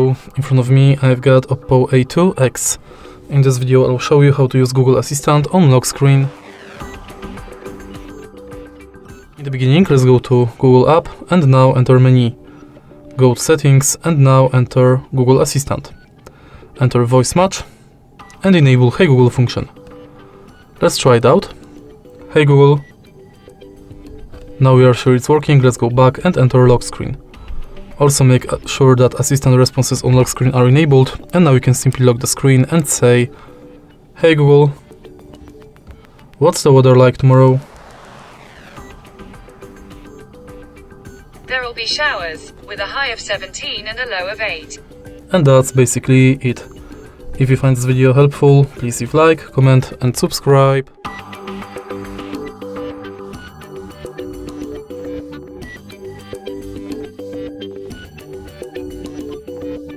So in front of me I've got Oppo A2X. In this video I'll show you how to use Google Assistant on lock screen. In the beginning, let's go to Google app and now enter menu. Go to settings and now enter Google Assistant. Enter voice match and enable Hey Google function. Let's try it out. Hey Google. Now we are sure it's working. Let's go back and enter lock screen. Also make sure that assistant responses on lock screen are enabled, and now you can simply lock the screen and say, Hey Google, what's the weather like tomorrow? There will be showers, with a high of 17 and a low of 8. And that's basically it. If you find this video helpful, please leave like, comment and subscribe.